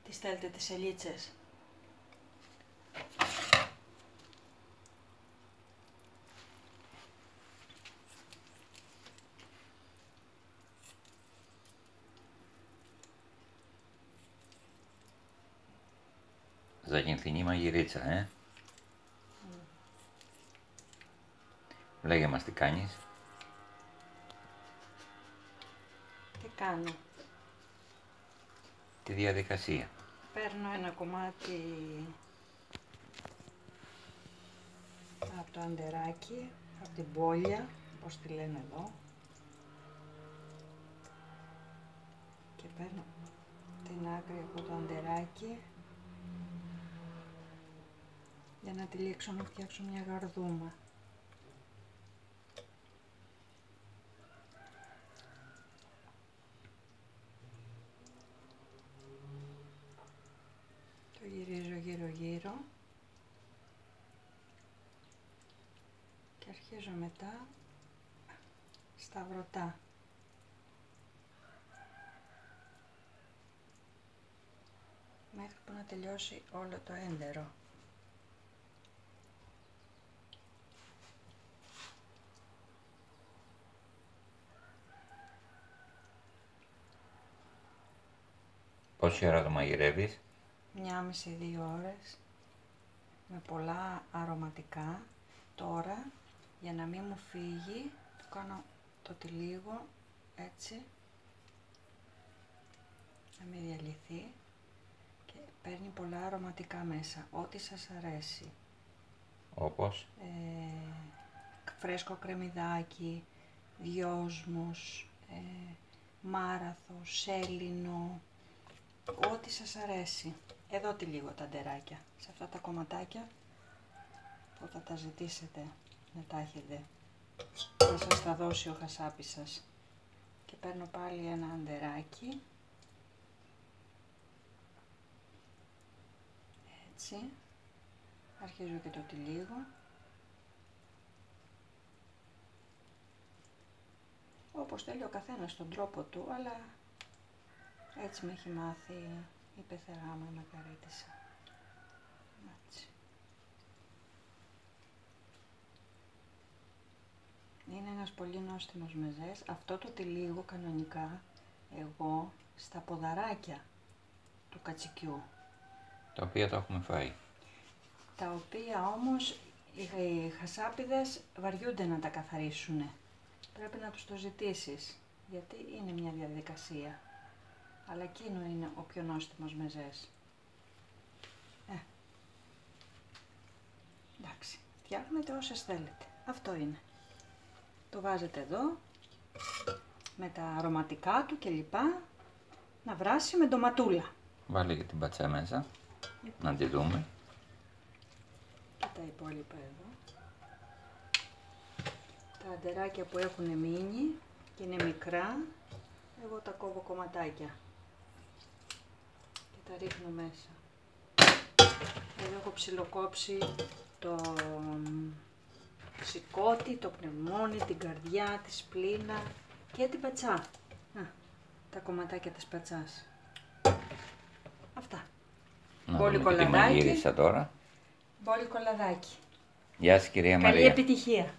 Τι στέλνετε τις ελίτσες? Ζαγενθινή μαγειρίτσα, Λέγε μας τι κάνεις. Τι κάνω? Τη διαδικασία. Παίρνω ένα κομμάτι από το αντεράκι, από την μπόλια, όπως τη λένε εδώ, και παίρνω την άκρη από το αντεράκι για να τυλίξω, να φτιάξω μια γαρδούμα. Το γυρίζω γύρω-γύρω και αρχίζω μετά σταυρωτά. Μέχρι που να τελειώσει όλο το έντερο. Πόση ώρα το μαγειρεύεις? 1,5-2 ώρες με πολλά αρωματικά. Τώρα, για να μην μου φύγει, το κάνω το τυλίγω έτσι, να μην διαλυθεί, και παίρνει πολλά αρωματικά μέσα, ό,τι σας αρέσει. Όπως? Φρέσκο κρεμμυδάκι, δυόσμος, μάραθο, σέλινο, ό,τι σας αρέσει. Εδώ τυλίγω τα ντεράκια, σε αυτά τα κομματάκια που θα τα ζητήσετε να τα έχετε. Θα σας τα δώσει ο χασάπης σας. Και παίρνω πάλι ένα ντεράκι, έτσι, αρχίζω και το τυλίγω. Όπως θέλει ο καθένας τον τρόπο του, αλλά έτσι με έχει μάθει η πεθερά μου, η Μακαρίτισσα. Έτσι. Είναι ένας πολύ νόστιμος μεζές. Αυτό το τυλίγω κανονικά εγώ στα ποδαράκια του κατσικιού. Τα οποία τα έχουμε φάει. Τα οποία όμως οι χασάπιδες βαριούνται να τα καθαρίσουν. Πρέπει να τους το ζητήσεις, γιατί είναι μια διαδικασία. Αλλά εκείνο είναι ο πιο νόστιμος μεζές. Εντάξει, φτιάχνετε όσες θέλετε. Αυτό είναι. Το βάζετε εδώ, με τα αρωματικά του κλπ. Να βράσει με ντοματούλα. Βάλε και την πατσά μέσα, να τη δούμε. Και τα υπόλοιπα εδώ. Τα αντεράκια που έχουν μείνει και είναι μικρά, εγώ τα κόβω κομματάκια και τα ρίχνω μέσα. Εδώ έχω ψιλοκόψει το σηκώτη, το πνευμόνι, την καρδιά, τη σπλήνα και την πατσά. Τα κομματάκια της πατσάς. Αυτά. Να Μπόλι δούμε και τη κολαδάκι. μαγείρισα τώρα. Μπόλι κολαδάκι. Γεια σας κυρία Καλή Μαρία. επιτυχία.